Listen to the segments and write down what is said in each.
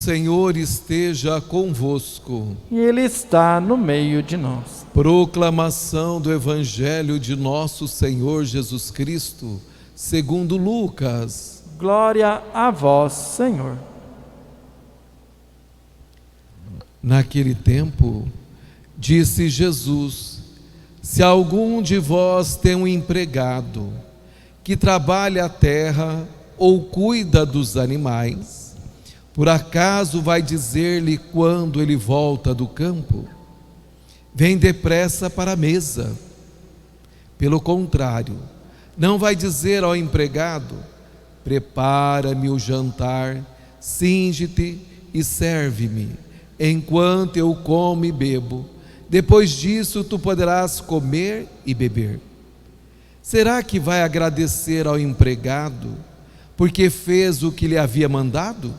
Senhor esteja convosco. E Ele está no meio de nós. Proclamação do Evangelho de nosso Senhor Jesus Cristo, segundo Lucas. Glória a vós, Senhor. Naquele tempo, disse Jesus: se algum de vós tem um empregado que trabalha a terra ou cuida dos animais, por acaso vai dizer-lhe quando ele volta do campo: vem depressa para a mesa? Pelo contrário, não vai dizer ao empregado: prepara-me o jantar, cinge-te e serve-me, enquanto eu como e bebo. Depois disso tu poderás comer e beber. Será que vai agradecer ao empregado porque fez o que lhe havia mandado?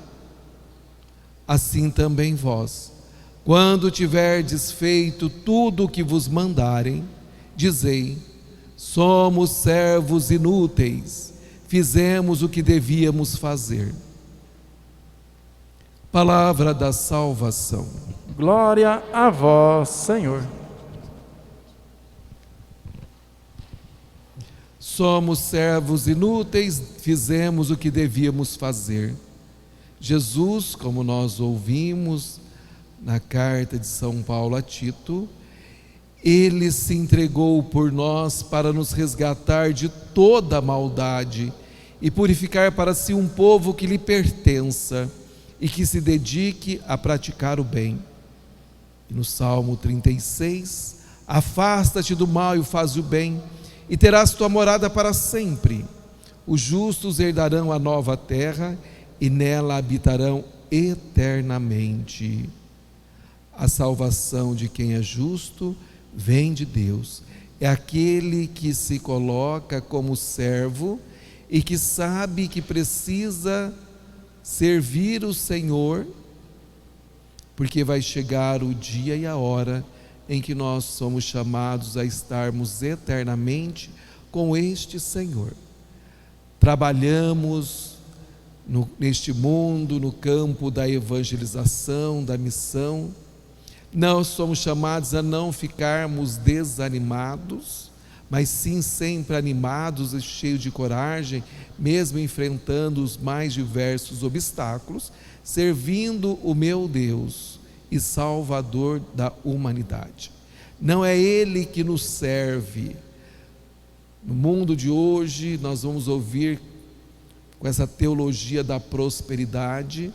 Assim também vós, quando tiverdes feito tudo o que vos mandarem, dizei: somos servos inúteis, fizemos o que devíamos fazer. Palavra da salvação. Glória a vós, Senhor. Somos servos inúteis, fizemos o que devíamos fazer. Jesus, como nós ouvimos na carta de São Paulo a Tito, Ele se entregou por nós para nos resgatar de toda a maldade e purificar para si um povo que lhe pertença e que se dedique a praticar o bem. E no Salmo 36, afasta-te do mal e faz o bem, e terás tua morada para sempre. Os justos herdarão a nova terra e nela habitarão eternamente. A salvação de quem é justo vem de Deus. É aquele que se coloca como servo e que sabe que precisa servir o Senhor, porque vai chegar o dia e a hora em que nós somos chamados a estarmos eternamente com este Senhor. Trabalhamos neste mundo, no campo da evangelização, da missão. Nós somos chamados a não ficarmos desanimados, mas sim sempre animados e cheios de coragem, mesmo enfrentando os mais diversos obstáculos, servindo o meu Deus e Salvador da humanidade. Não é Ele que nos serve. No mundo de hoje, nós vamos ouvir, com essa teologia da prosperidade,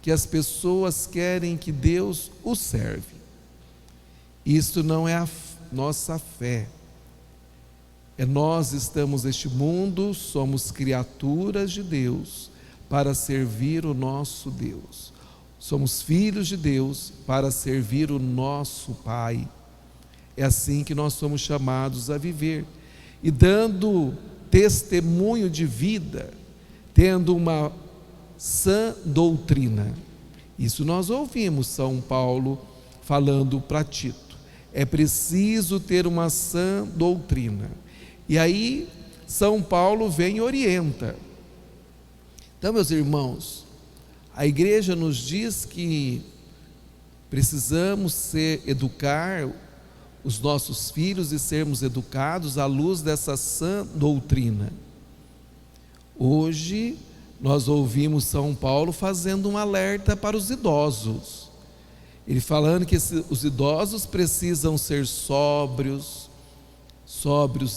que as pessoas querem que Deus os serve. Isto não é a nossa fé. Nós estamos neste mundo, somos criaturas de Deus para servir o nosso Deus. Somos filhos de Deus para servir o nosso Pai. É assim que nós somos chamados a viver. E dando testemunho de vida, tendo uma sã doutrina. Isso nós ouvimos São Paulo falando para Tito. É preciso ter uma sã doutrina. E aí São Paulo vem e orienta. Então, meus irmãos, a igreja nos diz que precisamos educar os nossos filhos e sermos educados à luz dessa sã doutrina. Hoje nós ouvimos São Paulo fazendo um alerta para os idosos. Ele falando que os idosos precisam ser sóbrios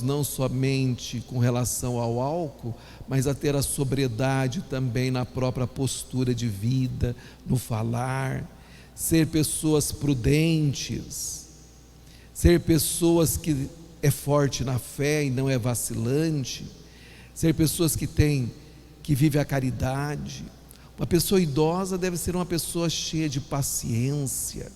não somente com relação ao álcool, mas a ter a sobriedade também na própria postura de vida, no falar, ser pessoas prudentes, ser pessoas que é forte na fé e não é vacilante, ser pessoas que vive a caridade. Uma pessoa idosa deve ser uma pessoa cheia de paciência.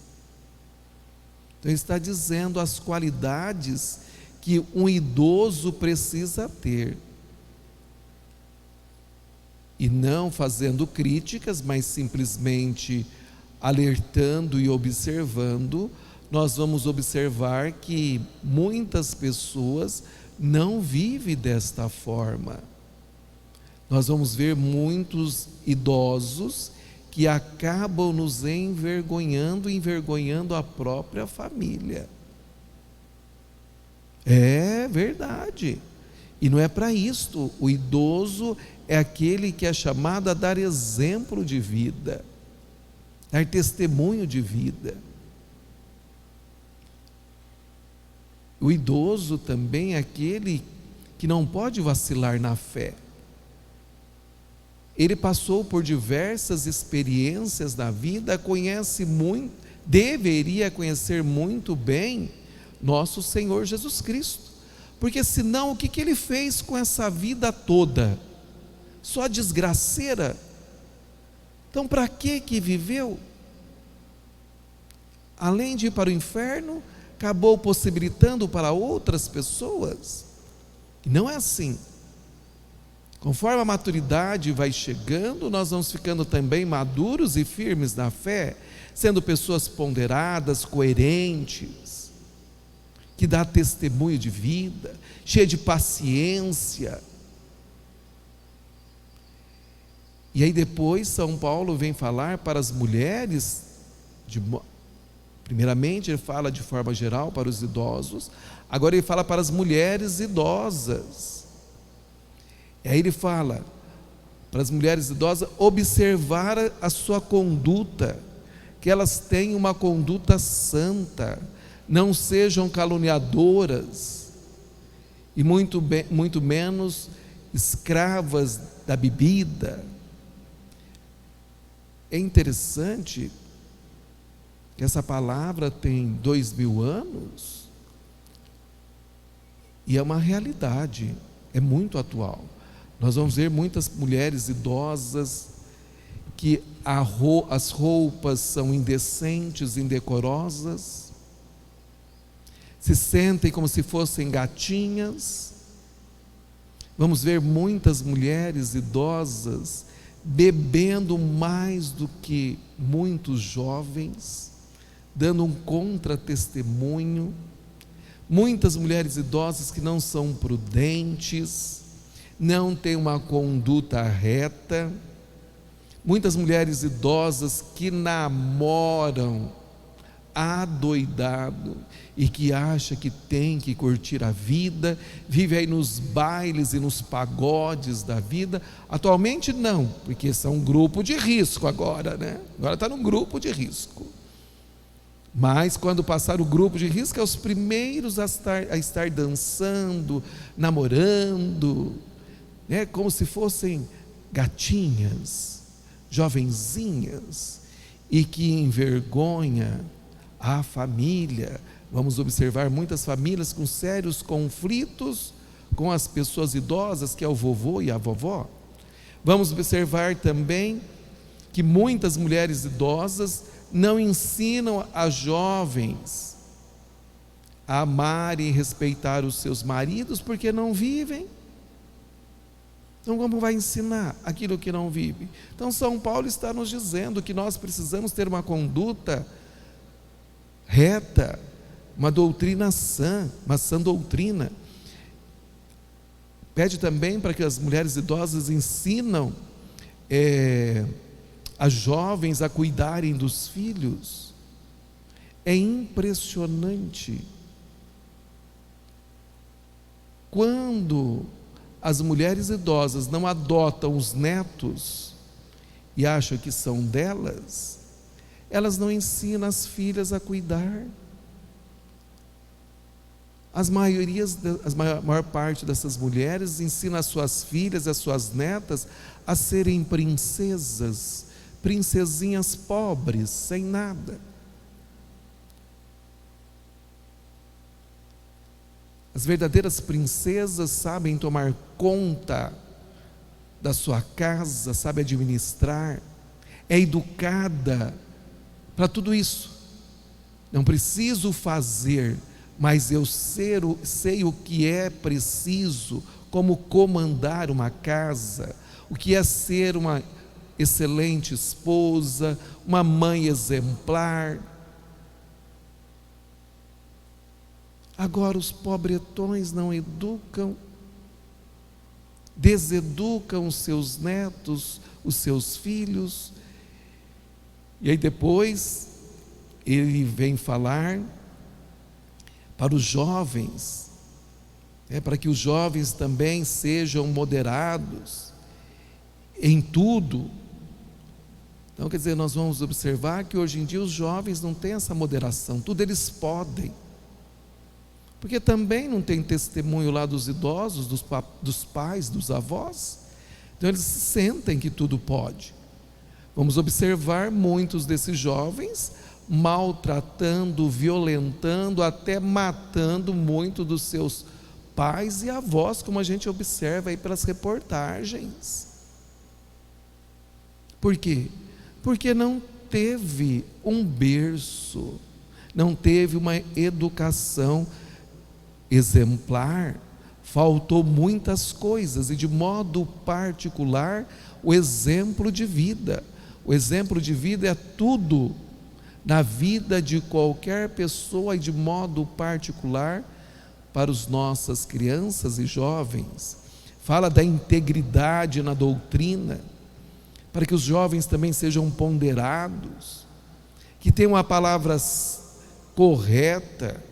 Então ele está dizendo as qualidades que um idoso precisa ter. E não fazendo críticas, mas simplesmente alertando e observando, nós vamos observar que muitas pessoas não vivem desta forma. Nós vamos ver muitos idosos que acabam nos envergonhando a própria família. É verdade. E não é para isto. O idoso é aquele que é chamado a dar exemplo de vida, dar testemunho de vida. O idoso também é aquele que não pode vacilar na fé. Ele passou por diversas experiências na vida, conhece muito, deveria conhecer muito bem nosso Senhor Jesus Cristo. Porque senão o que ele fez com essa vida toda? Só desgraceira. Então para que viveu? Além de ir para o inferno, acabou possibilitando para outras pessoas. E não é assim. Conforme a maturidade vai chegando, nós vamos ficando também maduros e firmes na fé, sendo pessoas ponderadas, coerentes, que dá testemunho de vida, cheia de paciência. E aí depois São Paulo vem falar para as mulheres, primeiramente ele fala de forma geral para os idosos, agora ele fala para as mulheres idosas. E aí ele fala para as mulheres idosas observar a sua conduta, que elas tenham uma conduta santa, não sejam caluniadoras e muito menos escravas da bebida. É interessante que essa palavra tem 2000 anos e é uma realidade, é muito atual. Nós vamos ver muitas mulheres idosas que as roupas são indecentes, indecorosas, se sentem como se fossem gatinhas. Vamos ver muitas mulheres idosas bebendo mais do que muitos jovens, dando um contra-testemunho. Muitas mulheres idosas que não são prudentes, não têm uma conduta reta. Muitas mulheres idosas que namoram adoidado e que acha que tem que curtir a vida, vive aí nos bailes e nos pagodes da vida. Atualmente não, porque são um grupo de risco agora, né? Agora está num grupo de risco. Mas quando passar o grupo de risco, é os primeiros a estar dançando, namorando, né? Como se fossem gatinhas, jovenzinhas, e que envergonha a família. Vamos observar muitas famílias com sérios conflitos com as pessoas idosas, que é o vovô e a vovó. Vamos observar também que muitas mulheres idosas não ensinam as jovens a amar e respeitar os seus maridos, porque não vivem. Então como vai ensinar aquilo que não vive? Então São Paulo está nos dizendo que nós precisamos ter uma conduta reta, uma doutrina sã, uma sã doutrina. Pede também para que as mulheres idosas ensinam as jovens a cuidarem dos filhos. É impressionante quando as mulheres idosas não adotam os netos e acham que são delas, elas não ensinam as filhas a cuidar. A maior parte dessas mulheres ensina as suas filhas e as suas netas a serem princesas, princesinhas pobres, sem nada. As verdadeiras princesas sabem tomar conta da sua casa, sabem administrar, é educada para tudo isso. Não preciso fazer, mas eu sei o que é preciso, como comandar uma casa, o que é ser uma excelente esposa, uma mãe exemplar. Agora os pobretões não educam, deseducam os seus netos, os seus filhos, E aí depois ele vem falar para os jovens, para que os jovens também sejam moderados em tudo. Então, quer dizer, nós vamos observar que hoje em dia os jovens não têm essa moderação, tudo eles podem, porque também não tem testemunho lá dos idosos, dos pais, dos avós, então eles sentem que tudo pode. Vamos observar muitos desses jovens maltratando, violentando, até matando muito dos seus pais e avós, como a gente observa aí pelas reportagens. Por quê? Porque não teve um berço, não teve uma educação exemplar, faltou muitas coisas, e de modo particular, o exemplo de vida. O exemplo de vida é tudo na vida de qualquer pessoa, e de modo particular para as nossas crianças e jovens. Fala da integridade na doutrina, para que os jovens também sejam ponderados, que tenham a palavra correta.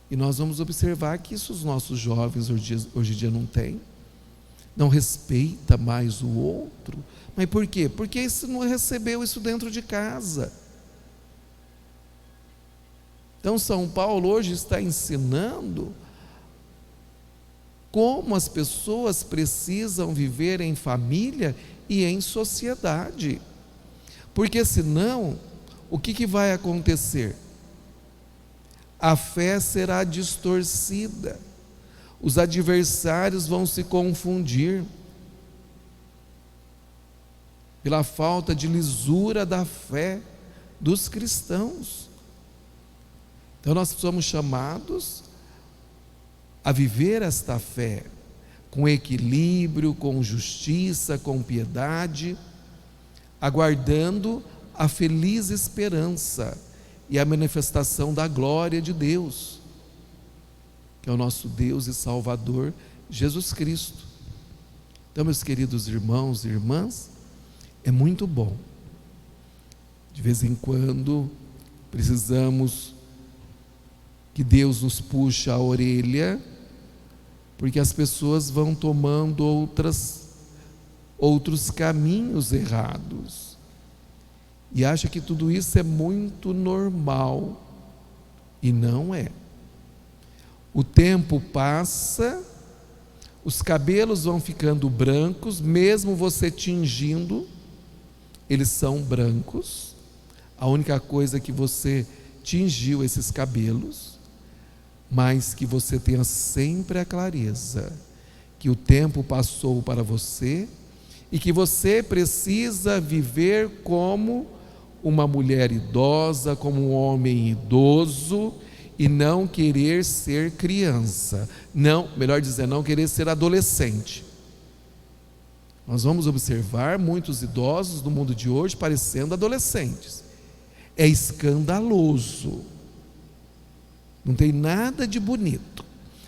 E nós vamos observar que isso os nossos jovens hoje em dia não têm. Não respeita mais o outro. Mas por quê? Porque isso não recebeu isso dentro de casa. Então São Paulo hoje está ensinando como as pessoas precisam viver em família e em sociedade. Porque senão, o que vai acontecer? A fé será distorcida, os adversários vão se confundir pela falta de lisura da fé dos cristãos. Então nós somos chamados a viver esta fé com equilíbrio, com justiça, com piedade, aguardando a feliz esperança e a manifestação da glória de Deus, que é o nosso Deus e Salvador Jesus Cristo. Então, meus queridos irmãos e irmãs, é muito bom. De vez em quando precisamos que Deus nos puxe a orelha, porque as pessoas vão tomando outros caminhos errados e acha que tudo isso é muito normal, e não é. O tempo passa, os cabelos vão ficando brancos, mesmo você tingindo, eles são brancos. A única coisa é que você tingiu esses cabelos, mas que você tenha sempre a clareza que o tempo passou para você e que você precisa viver como uma mulher idosa, como um homem idoso, e não querer ser criança, não, melhor dizer, não querer ser adolescente. Nós vamos observar muitos idosos do mundo de hoje parecendo adolescentes. É escandaloso. Não tem nada de bonito.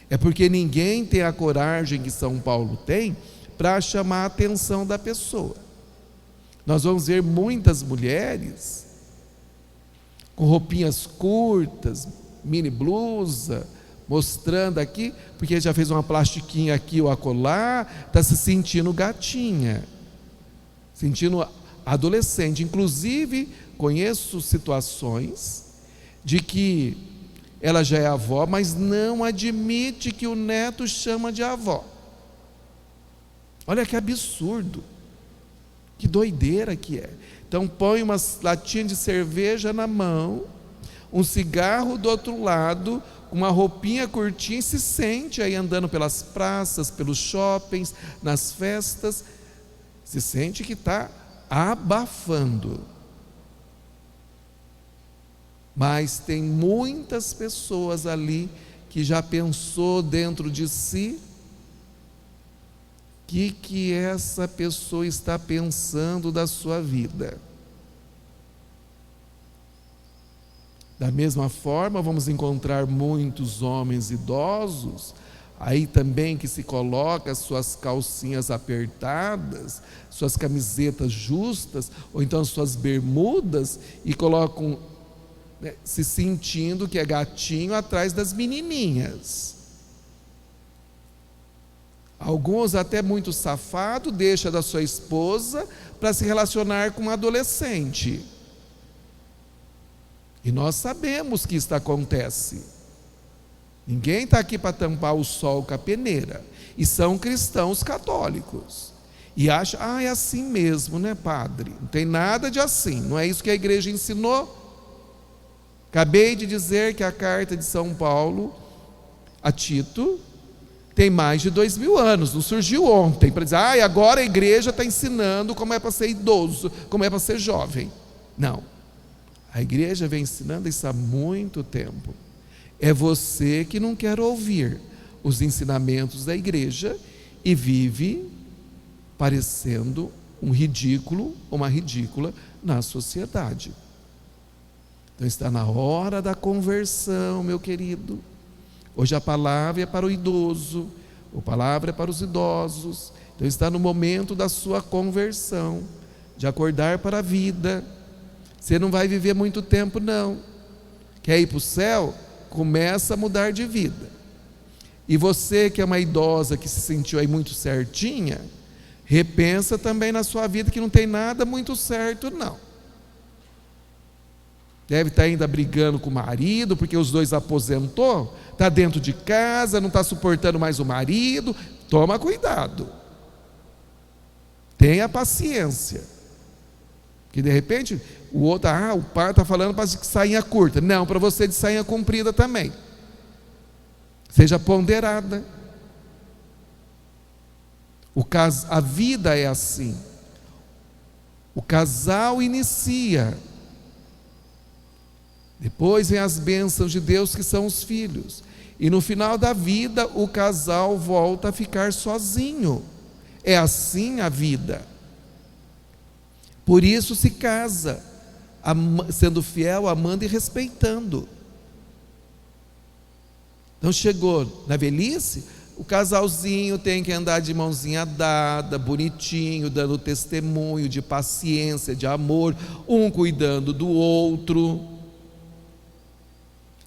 É porque ninguém tem a coragem que São Paulo tem para chamar a atenção da pessoa. Nós vamos ver muitas mulheres com roupinhas curtas, mini blusa, mostrando aqui, porque já fez uma plastiquinha aqui ou acolá, está se sentindo gatinha, sentindo adolescente. Inclusive, conheço situações de que ela já é avó, mas não admite que o neto chama de avó. Olha que absurdo, que doideira que é. Então põe uma latinha de cerveja na mão, um cigarro do outro lado, uma roupinha curtinha, e se sente aí andando pelas praças, pelos shoppings, nas festas, se sente que está abafando. Mas tem muitas pessoas ali que já pensou dentro de si que essa pessoa está pensando da sua vida. Da mesma forma, vamos encontrar muitos homens idosos aí também que se coloca suas calcinhas apertadas, suas camisetas justas, ou então suas bermudas, e colocam, né, se sentindo que é gatinho atrás das menininhas. Alguns até muito safado, deixa da sua esposa para se relacionar com um adolescente. E nós sabemos que isso acontece. Ninguém está aqui para tampar o sol com a peneira. E são cristãos católicos. E acham, é assim mesmo, né, padre? Não tem nada de assim, não é isso que a igreja ensinou? Acabei de dizer que a carta de São Paulo a Tito tem mais de 2000 anos, não surgiu ontem, para dizer, agora a igreja está ensinando como é para ser idoso, como é para ser jovem. Não, a igreja vem ensinando isso há muito tempo. É você que não quer ouvir os ensinamentos da igreja e vive parecendo um ridículo, uma ridícula na sociedade. Então está na hora da conversão, meu querido. Hoje a palavra é para o idoso, a palavra é para os idosos. Então está no momento da sua conversão, de acordar para a vida. Você não vai viver muito tempo não. Quer ir para o céu? Começa a mudar de vida. E você que é uma idosa que se sentiu aí muito certinha, repensa também na sua vida que não tem nada muito certo não. Deve estar ainda brigando com o marido, porque os dois aposentou, está dentro de casa, não está suportando mais o marido. Toma cuidado. Tenha paciência. Porque de repente, o outro, o pai está falando para sainha curta. Não, para você de sainha comprida também. Seja ponderada. A vida é assim. O casal inicia. Depois vem as bênçãos de Deus, que são os filhos. E no final da vida, o casal volta a ficar sozinho. É assim a vida. Por isso se casa, sendo fiel, amando e respeitando. Então chegou na velhice, o casalzinho tem que andar de mãozinha dada, bonitinho, dando testemunho de paciência, de amor, um cuidando do outro,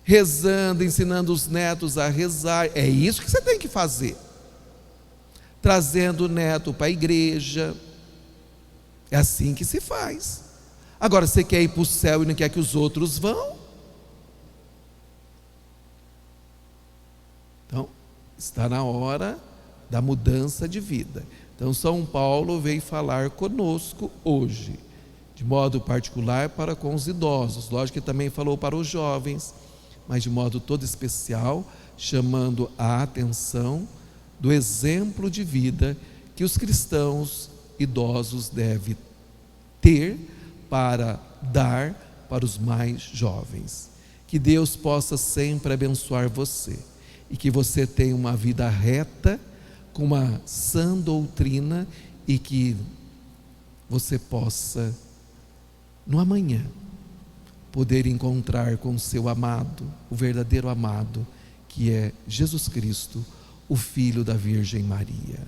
rezando, ensinando os netos a rezar. É isso que você tem que fazer. Trazendo o neto para a igreja. É assim que se faz. Agora, você quer ir para o céu e não quer que os outros vão? Então, está na hora da mudança de vida. Então, São Paulo veio falar conosco hoje, de modo particular para com os idosos. Lógico que também falou para os jovens, mas de modo todo especial, chamando a atenção do exemplo de vida que os cristãos idosos devem ter para dar para os mais jovens. Que Deus possa sempre abençoar você e que você tenha uma vida reta, com uma sã doutrina, e que você possa, no amanhã, poder encontrar com o seu amado, o verdadeiro amado, que é Jesus Cristo, o Filho da Virgem Maria.